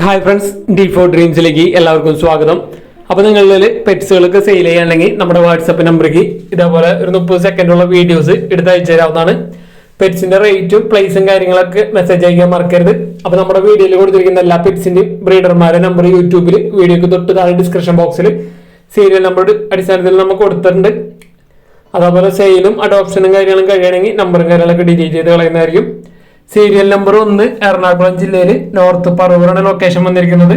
Hi friends, D4 ഡ്രീംസിലേക്ക് എല്ലാവർക്കും സ്വാഗതം. അപ്പോൾ നിങ്ങളിൽ പെറ്റ്സുകളൊക്കെ സെയിൽ ചെയ്യുകയാണെങ്കിൽ നമ്മുടെ വാട്സപ്പ് നമ്പറിലേക്ക് ഇതേപോലെ ഒരു 30 സെക്കൻഡുള്ള വീഡിയോസ് എടുത്ത് അയച്ചു തരാവുന്നതാണ്. പെറ്റ്സിന്റെ റേറ്റും പ്ലേസും കാര്യങ്ങളൊക്കെ മെസ്സേജ് അയക്കാൻ മറക്കരുത്. അപ്പോൾ നമ്മുടെ വീഡിയോയിൽ കൊടുത്തിരിക്കുന്ന എല്ലാ പെറ്റ്സിന്റെയും ബ്രീഡർമാരുടെ നമ്പർ യൂട്യൂബിൽ വീഡിയോക്ക് തൊട്ട് താഴെ ഡിസ്ക്രിപ്ഷൻ ബോക്സിൽ സീരിയൽ നമ്പറുടെ അടിസ്ഥാനത്തിൽ നമുക്ക് കൊടുത്തിട്ടുണ്ട്. അതേപോലെ സെയിലും അഡോപ്ഷനും കാര്യങ്ങളും കഴിയണമെങ്കിൽ നമ്പറും കാര്യങ്ങളൊക്കെ ഡിലീറ്റ് ചെയ്ത് കളയുന്നതായിരിക്കും. സീരിയൽ നമ്പർ 1 എറണാകുളം ജില്ലയിൽ നോർത്ത് പറവൂരാണ് ലൊക്കേഷൻ വന്നിരിക്കുന്നത്.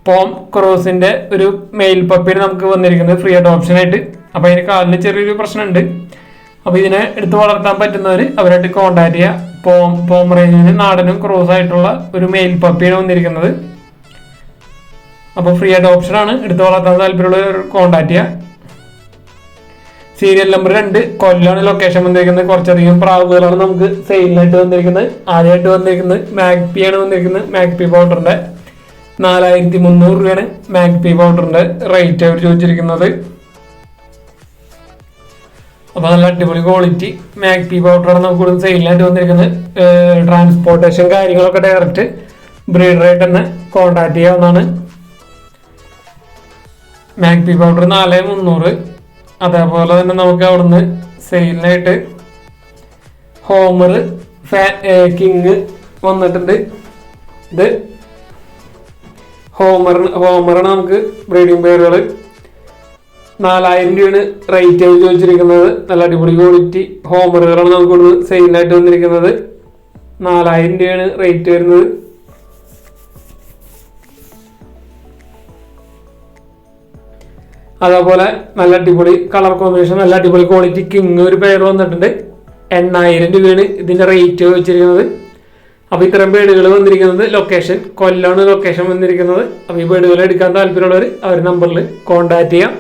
പോം ക്രോസിന്റെ ഒരു മെയിൽ പപ്പിന് നമുക്ക് വന്നിരിക്കുന്നത് ഫ്രീ അഡോപ്ഷൻ ആയിട്ട്. അപ്പൊ അതിന് കാലിന് ചെറിയൊരു പ്രശ്നമുണ്ട്. അപ്പൊ ഇതിനെ എടുത്ത് വളർത്താൻ പറ്റുന്നവർ അവരായിട്ട് കോണ്ടാക്ട് ചെയ്യുക. പോം റേഞ്ചിന് നാടനും ക്രോസ് ആയിട്ടുള്ള ഒരു മെയിൽ പപ്പിയാണ് വന്നിരിക്കുന്നത്. അപ്പൊ ഫ്രീ അഡോപ്ഷൻ ആണ്. എടുത്ത് വളർത്താൻ താല്പര്യമുള്ളവർ കോണ്ടാക്ട് ചെയ്യുക. സീരിയൽ നമ്പർ 2 കൊല്ലാണ് ലൊക്കേഷൻ വന്നിരിക്കുന്നത്. കുറച്ചധികം പ്രാവുകളാണ് നമുക്ക് സെയിലിനായിട്ട് വന്നിരിക്കുന്നത്. ആദ്യമായിട്ട് വന്നിരിക്കുന്നത് മാഗ്പി ആണ് വന്നിരിക്കുന്നത്. മാഗ്പി പൗഡറിന്റെ 4300 രൂപയാണ് മാഗ്പി പൗഡറിന്റെ റേറ്റ് അവർ ചോദിച്ചിരിക്കുന്നത്. അപ്പൊ നല്ല അടിപൊളി ക്വാളിറ്റി മാഗ്പി പൗഡറാണ് നമുക്ക് സെയിലിനായിട്ട് വന്നിരിക്കുന്നത്. ട്രാൻസ്പോർട്ടേഷൻ കാര്യങ്ങളൊക്കെ ഡയറക്റ്റ് ബ്രീഡറായിട്ട് തന്നെ കോണ്ടാക്ട് ചെയ്യാവുന്നതാണ്. മാഗ്പി പൗഡർ 4300. അതേപോലെ തന്നെ നമുക്ക് അവിടുന്ന് സെയിലിനായിട്ട് ഹോമർ കിങ് വന്നിട്ടുണ്ട്. ഇത് ഹോമറാണ് നമുക്ക് ബ്രീഡിംഗ് പേരുകൾ. 4000 രൂപയാണ് റേറ്റ് ആയി ചോദിച്ചിരിക്കുന്നത്. നല്ല അടിപൊളി ക്വാളിറ്റി ഹോമറുകളാണ് നമുക്ക് ഇവിടുന്ന് സെയിലിനായിട്ട് വന്നിരിക്കുന്നത്. 4000 രൂപയാണ് റേറ്റ് വരുന്നത്. അതേപോലെ നല്ല അടിപൊളി കളർ കോമ്പിനേഷൻ, നല്ല അടിപൊളി ക്വാളിറ്റി കിങ് ഒരു പേര് വന്നിട്ടുണ്ട്. 8000 രൂപയാണ് ഇതിന്റെ റേറ്റ് വെച്ചിരിക്കുന്നത്. അപ്പൊ ഇത്തരം ബേഡുകൾ വന്നിരിക്കുന്നത് ലൊക്കേഷൻ കൊല്ലാണ് ലൊക്കേഷൻ വന്നിരിക്കുന്നത്. അപ്പൊ ഈ ബേഡുകൾ എടുക്കാൻ താല്പര്യമുള്ളവർ അവർ നമ്പറിൽ കോണ്ടാക്ട് ചെയ്യാം.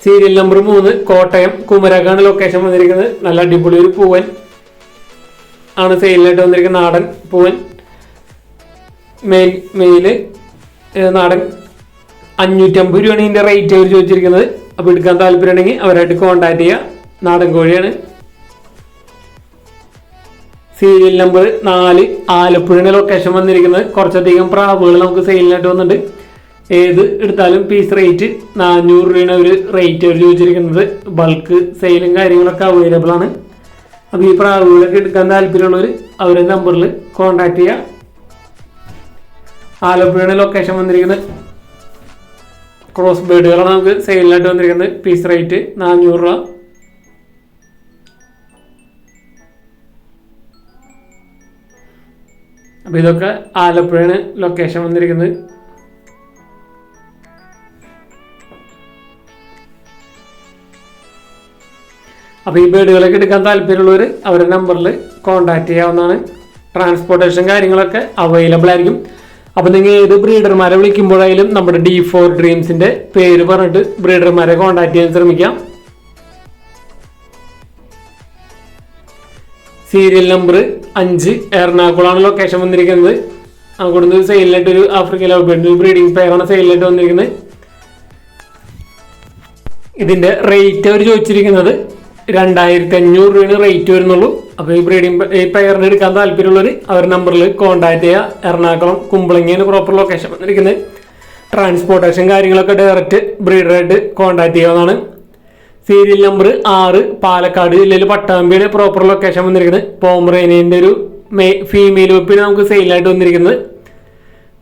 സീരിയൽ നമ്പർ 3 കോട്ടയം കുമരകാണ് ലൊക്കേഷൻ വന്നിരിക്കുന്നത്. നല്ല അടിപൊളി ഒരു പൂവൻ ആണ് സെയിലിനായിട്ട് വന്നിരിക്കുന്നത്. നാടൻ പൂവൻ മെയില് നാടൻ 550 രൂപയാണ് ഇതിന്റെ റേറ്റ് അവർ ചോദിച്ചിരിക്കുന്നത്. അപ്പൊ എടുക്കാൻ താല്പര്യമുണ്ടെങ്കിൽ അവരായിട്ട് കോണ്ടാക്ട് ചെയ്യുക. നാടൻ കോഴിയാണ്. സീരിയൽ നമ്പർ 4 ആലപ്പുഴയാണ് ലൊക്കേഷൻ വന്നിരിക്കുന്നത്. കുറച്ചധികം പ്രാവുകൾ നമുക്ക് സെയിലിനായിട്ട് വന്നിട്ടുണ്ട്. ഏത് എടുത്താലും പീസ് റേറ്റ് 400 രൂപയാണ് ഒരു റേറ്റ് അവർ ചോദിച്ചിരിക്കുന്നത്. ബൾക്ക് സെയിലും കാര്യങ്ങളൊക്കെ അവൈലബിൾ ആണ്. അപ്പൊ ഈ പ്രാവുകളൊക്കെ എടുക്കാൻ താല്പര്യമുള്ളവർ അവരുടെ നമ്പറിൽ കോണ്ടാക്ട് ചെയ്യുക. ആലപ്പുഴയാണ് ലൊക്കേഷൻ വന്നിരിക്കുന്നത്. ക്രോസ് ബേഡുകളാണ് നമുക്ക് സെയിലിനായിട്ട് വന്നിരിക്കുന്നത്. പീസ് റേറ്റ് 400 രൂപ. അപ്പൊ ഇതൊക്കെ ആലപ്പുഴയാണ് ലൊക്കേഷൻ വന്നിരിക്കുന്നത്. അപ്പൊ ഈ ബേഡുകളൊക്കെ എടുക്കാൻ താല്പര്യമുള്ളവർ അവരുടെ നമ്പറിൽ കോണ്ടാക്ട് ചെയ്യാവുന്നതാണ്. ട്രാൻസ്പോർട്ടേഷൻ കാര്യങ്ങളൊക്കെ അവൈലബിൾ ആയിരിക്കും. അപ്പൊ നിങ്ങൾ ഏത് ബ്രീഡർമാരെ വിളിക്കുമ്പോഴായാലും നമ്മുടെ D4 ഡ്രീംസിന്റെ പേര് പറഞ്ഞിട്ട് ബ്രീഡർമാരെ കോണ്ടാക്ട് ചെയ്യാൻ ശ്രമിക്കാം. സീരിയൽ നമ്പർ 5 എറണാകുളമാണ് ലൊക്കേഷൻ വന്നിരിക്കുന്നത്. അവിടുന്ന് സെയിലിനായിട്ട് ഒരു ആഫ്രിക്കൻ ലവ് ബേർഡ് ബ്രീഡിംഗ് പെയറാണ് സെയിലിനായിട്ട് വന്നിരിക്കുന്നത്. ഇതിന്റെ റേറ്റ് അവർ ചോദിച്ചിരിക്കുന്നത് 2500 രൂപയാണ് റേറ്റ് വരുന്നുള്ളൂ. അപ്പൊ ഈ പെയറിന് എടുക്കാൻ താല്പര്യമുള്ളവർ അവർ നമ്പറിൽ കോണ്ടാക്ട് ചെയ്യുക. എറണാകുളം കുമ്പളങ്ങിയാണ് പ്രോപ്പർ ലൊക്കേഷൻ വന്നിരിക്കുന്നത്. ട്രാൻസ്പോർട്ടേഷൻ കാര്യങ്ങളൊക്കെ ഡയറക്റ്റ് ബ്രീഡറായിട്ട് കോണ്ടാക്ട് ചെയ്യാവുന്നതാണ്. സീരിയൽ നമ്പർ 6 പാലക്കാട് ജില്ലയിൽ പട്ടാമ്പിയാണ് പ്രോപ്പർ ലൊക്കേഷൻ വന്നിരിക്കുന്നത്. പോമറേനിയന്റെ ഒരു ഫീമെയിൽ പപ്പിന് നമുക്ക് സെയിലായിട്ട് വന്നിരിക്കുന്നത്.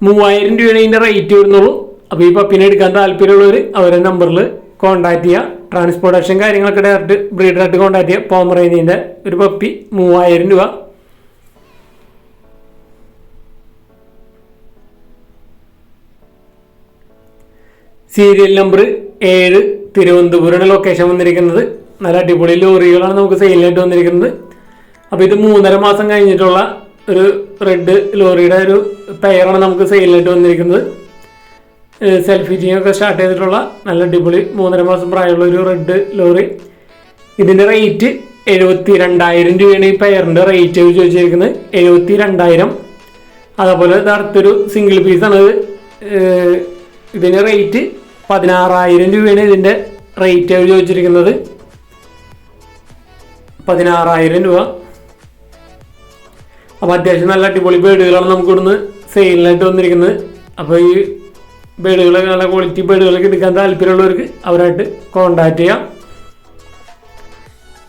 3000 രൂപയാണ് ഇതിന്റെ റേറ്റ് വരുന്നുള്ളൂ. അപ്പൊ ഈ പപ്പിനെ എടുക്കാൻ താല്പര്യമുള്ളവർ അവരുടെ നമ്പറിൽ കോണ്ടാക്ട് ചെയ്യുക. ട്രാൻസ്പോർട്ടേഷൻ കാര്യങ്ങളൊക്കെ ഡയറക്റ്റ് ബ്രീഡറായിട്ട് കോണ്ടാക്ട് ചെയ്യുക. പോമറേനിയന്റെ ഒരു പപ്പി 3000 രൂപ. സീരിയൽ നമ്പർ 7 തിരുവനന്തപുരമാണ് ലൊക്കേഷൻ വന്നിരിക്കുന്നത്. നല്ല അടിപൊളി ലോറികളാണ് നമുക്ക് സെയിലിനായിട്ട് വന്നിരിക്കുന്നത്. അപ്പൊ ഇത് 3.5 മാസം കഴിഞ്ഞിട്ടുള്ള ഒരു റെഡ് ലോറിയുടെ ഒരു പെയറാണ് നമുക്ക് സെയിലിനായിട്ട് വന്നിരിക്കുന്നത്. സെൽഫ് ഫീറ്റിംഗ് ഒക്കെ സ്റ്റാർട്ട് ചെയ്തിട്ടുള്ള നല്ല അടിപൊളി 3.5 മാസം പ്രായമുള്ള ഒരു റെഡ് ലോറി. ഇതിന്റെ റേറ്റ് 72,000 രൂപയാണ് ഈ പെയറിന്റെ റേറ്റ് ചോദിച്ചിരിക്കുന്നത്. 72,000. അതേപോലെ അടുത്തൊരു സിംഗിൾ പീസാണ്. ഇതിന്റെ റേറ്റ് 16,000 രൂപയാണ് ഇതിന്റെ റേറ്റ് അവർ ചോദിച്ചിരിക്കുന്നത്. 16,000 രൂപ. അപ്പോൾ അത്യാവശ്യം നല്ല അടിപൊളി ബേഡുകളാണ് നമുക്ക് ഇവിടുന്ന് സെയിലിനായിട്ട് വന്നിരിക്കുന്നത്. അപ്പോൾ ഈ ബേഡുകൾ നല്ല ക്വാളിറ്റി ബേഡുകളൊക്കെ എടുക്കാൻ താല്പര്യമുള്ളവർക്ക് അവരായിട്ട് കോൺടാക്ട് ചെയ്യാം.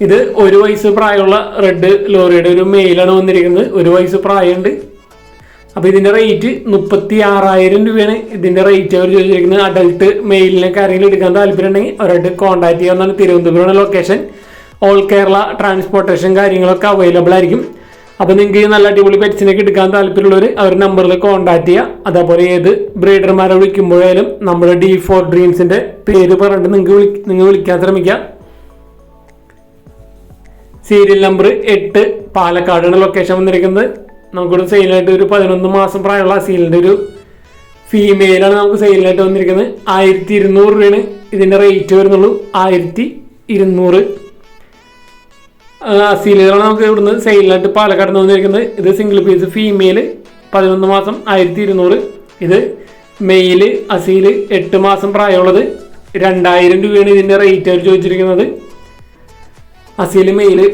ഇത് 1 വയസ്സ് പ്രായമുള്ള റെഡ് ലോറിയുടെ ഒരു മെയിലാണ് വന്നിരിക്കുന്നത്. 1 വയസ്സ് പ്രായമുണ്ട്. അപ്പോൾ ഇതിൻ്റെ റേറ്റ് 36,000 രൂപയാണ് ഇതിൻ്റെ റേറ്റ് അവർ ചോദിച്ചിരിക്കുന്നത്. അഡൽട്ട് മെയിലിനൊക്കെ ആരെങ്കിലും എടുക്കാൻ താല്പര്യം ഉണ്ടെങ്കിൽ അവരായിട്ട് കോൺടാക്ട് ചെയ്യാവുന്നതാണ്. തിരുവനന്തപുരമാണ് ലൊക്കേഷൻ. ഓൾ കേരള ട്രാൻസ്പോർട്ടേഷൻ കാര്യങ്ങളൊക്കെ അവൈലബിൾ ആയിരിക്കും. അപ്പോൾ നിങ്ങൾക്ക് ഈ നല്ല അടിപൊളി പെറ്റ്സിനൊക്കെ എടുക്കാൻ താല്പര്യമുള്ളവർ അവർ നമ്പറിൽ കോൺടാക്ട് ചെയ്യുക. അതേപോലെ ഏത് ബ്രീഡർമാരെ വിളിക്കുമ്പോഴായാലും നമ്മുടെ D4 ഡ്രീംസിൻ്റെ പേര് പറഞ്ഞിട്ട് നിങ്ങൾ വിളിക്കാൻ ശ്രമിക്കുക. സീരിയൽ നമ്പർ 8 പാലക്കാടാണ് ലൊക്കേഷൻ വന്നിരിക്കുന്നത്. നമുക്കിവിടെ സെയിലായിട്ട് ഒരു 11 മാസം പ്രായമുള്ള അസീലിൻ്റെ ഒരു ഫീമെയിലാണ് നമുക്ക് സെയിലായിട്ട് വന്നിരിക്കുന്നത്. 1200 രൂപയാണ് ഇതിൻ്റെ റേറ്റ് വരുന്നുള്ളൂ. 1200 അസീലുകളാണ് നമുക്ക് ഇവിടുന്ന് സെയിലായിട്ട് പാലക്കാട് നിന്ന് വന്നിരിക്കുന്നത്. ഇത് സിംഗിൾ പീസ് ഫീമെയിൽ 11 മാസം 1200. ഇത് മെയില് അസീല് 8 മാസം പ്രായമുള്ളത് 2000 രൂപയാണ് ഇതിൻ്റെ റേറ്റ് അവർ ചോദിച്ചിരിക്കുന്നത്. അസീല് മെയില്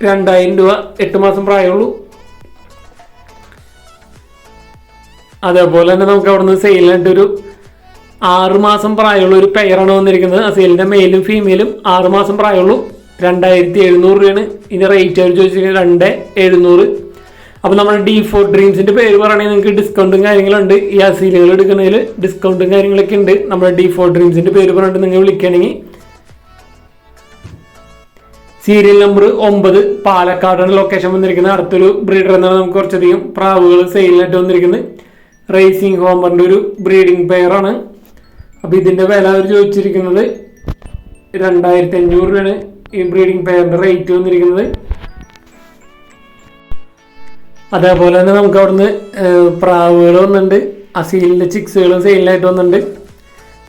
2000 രൂപ, 8 മാസം പ്രായമുള്ളൂ. അതേപോലെ തന്നെ നമുക്ക് അവിടുന്ന് സെയിലായിട്ട് ഒരു 6 മാസം പ്രായമുള്ള ഒരു പെയറാണ് വന്നിരിക്കുന്നത്. അസീലിൻ്റെ മെയിലും ഫീമെയിലും 6 മാസം പ്രായമുള്ളൂ. 2700 രൂപയാണ് ഇതിൻ്റെ റേറ്റ് അവർ ചോദിച്ചിരിക്കുന്നത്. 2700. അപ്പോൾ നമ്മുടെ D4 ഡ്രീംസിൻ്റെ പേര് പറയുകയാണെങ്കിൽ നിങ്ങൾക്ക് ഡിസ്കൗണ്ടും കാര്യങ്ങളുണ്ട്. ഈ അസീലുകൾ എടുക്കുന്നതിൽ ഡിസ്കൗണ്ടും കാര്യങ്ങളൊക്കെ ഉണ്ട്. നമ്മുടെ D4 ഡ്രീംസിൻ്റെ പേര് പറഞ്ഞിട്ട് നിങ്ങൾ വിളിക്കുകയാണെങ്കിൽ സീരിയൽ നമ്പർ 9 പാലക്കാടാണ് ലൊക്കേഷൻ വന്നിരിക്കുന്നത്. അടുത്തൊരു ബ്രീഡർ എന്നാണ് നമുക്ക് കുറച്ചധികം പ്രാവുകൾ സെയിലിനായിട്ട് വന്നിരിക്കുന്നത്. റേസിംഗ് ഹോമറിൻ്റെ ഒരു ബ്രീഡിംഗ് പെയറാണ്. അപ്പോൾ ഇതിൻ്റെ വില അവർ ചോദിച്ചിരിക്കുന്നത് 2500 രൂപയാണ് ഈ ബ്രീഡിംഗ് പെയറിൻ്റെ റേറ്റ് വന്നിരിക്കുന്നത്. അതേപോലെ തന്നെ നമുക്ക് അവിടുന്ന് പ്രാവുകൾ വന്നിട്ടുണ്ട്. അസീലിൻ്റെ ചിക്സുകളും സെയിലിനായിട്ട് വന്നിട്ടുണ്ട്.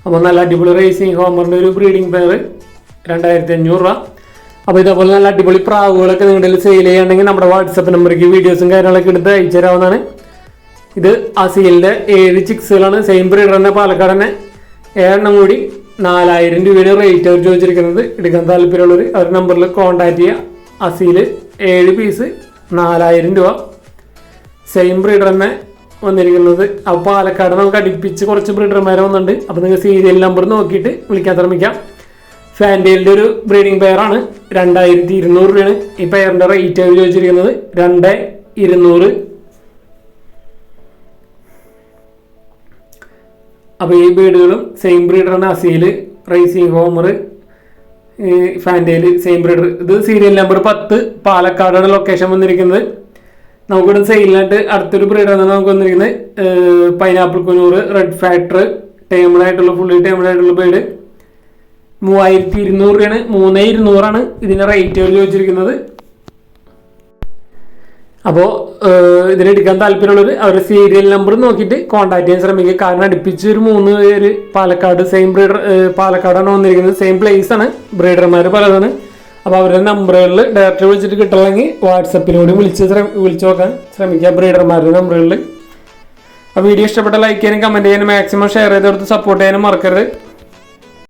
അപ്പോൾ നല്ല അടിപൊളി റേസിംഗ് ഹോമറിൻ്റെ ഒരു ബ്രീഡിംഗ് പെയർ 2500 രൂപ. അപ്പോൾ ഇതേപോലെ നല്ല അടിപൊളി പ്രാവുകളൊക്കെ നിങ്ങളുടെ സെയിൽ ചെയ്യുകയാണെങ്കിൽ നമ്മുടെ വാട്സപ്പ് നമ്പറിലേക്ക് വീഡിയോസും കാര്യങ്ങളൊക്കെ എടുത്ത് അയച്ചു തരാവുന്നതാണ്. ഇത് അസീലിൻ്റെ 7 ചിക്സുകളാണ്. സെയിം ബ്രീഡർ തന്നെ പാലക്കാട് തന്നെ. 7 കൂടി 4000 രൂപയുടെ റേറ്റ് അവർ ചോദിച്ചിരിക്കുന്നത്. എടുക്കാൻ താല്പര്യമുള്ളവർ അവർ നമ്പറിൽ കോൺടാക്ട് ചെയ്യുക. അസീല് 7 പീസ് 4000 രൂപ. സെയിം ബ്രീഡർ തന്നെ വന്നിരിക്കുന്നത്. അപ്പോൾ പാലക്കാട് നമുക്ക് അടുപ്പിച്ച് കുറച്ച് ബ്രീഡർമാരെ വന്നിട്ടുണ്ട്. അപ്പോൾ നിങ്ങൾക്ക് സീരിയൽ നമ്പർ നോക്കിയിട്ട് വിളിക്കാൻ ശ്രമിക്കാം. ഫാൻഡേലിൻ്റെ ഒരു ബ്രീഡിംഗ് പെയറാണ്. 2200 രൂപയാണ് ഈ പെയറിൻ്റെ റേറ്റ് അവർ ചോദിച്ചിരിക്കുന്നത്. 2200. അപ്പോൾ ഈ ബേഡുകളും സെയിം ബ്രീഡറാണ്. അസീല്, റേസിംഗ് ഹോമർ, ഫാൻഡേല് സെയിം ബ്രീഡർ. ഇത് സീരിയൽ നമ്പർ 10 പാലക്കാടാണ് ലൊക്കേഷൻ വന്നിരിക്കുന്നത്. നമുക്കിവിടെ സെയിലിനായിട്ട് അടുത്തൊരു ബ്രീഡറാണ് നമുക്ക് വന്നിരിക്കുന്നത്. പൈനാപ്പിൾ കുനൂർ റെഡ് ഫാക്ടർ ടേമിളായിട്ടുള്ള ഫുള്ളി ടേമിളായിട്ടുള്ള ബേഡ് 3200 രൂപയാണ്. 3200 ഇതിൻ്റെ റേറ്റ് അവർ ചോദിച്ചിരിക്കുന്നത്. അപ്പോൾ ഇതിനെടുക്കാൻ താല്പര്യമുള്ളവർ അവരുടെ സീരിയൽ നമ്പർ നോക്കിയിട്ട് കോൺടാക്ട് ചെയ്യാൻ ശ്രമിക്കുക. കാരണം അടുപ്പിച്ച് ഒരു 3 പേര് പാലക്കാട് സെയിം ബ്രീഡർ പാലക്കാടാണ് വന്നിരിക്കുന്നത്. സെയിം പ്ലേസ് ആണ്. ബ്രീഡർമാർ പലതാണ്. അപ്പോൾ അവരുടെ നമ്പറുകളിൽ ഡയറക്റ്റ് വിളിച്ചിട്ട് കിട്ടണമെങ്കിൽ വാട്സപ്പിലൂടെ വിളിച്ച് നോക്കാൻ ശ്രമിക്കുക ബ്രീഡർമാരുടെ നമ്പറുകളിൽ. ആ വീഡിയോ ഇഷ്ടപ്പെട്ട ലൈക്ക് ചെയ്യാനും കമൻറ്റ് ചെയ്യാനും മാക്സിമം ഷെയർ ചെയ്തെടുത്ത് സപ്പോർട്ട് ചെയ്യാനും മറക്കരുത്.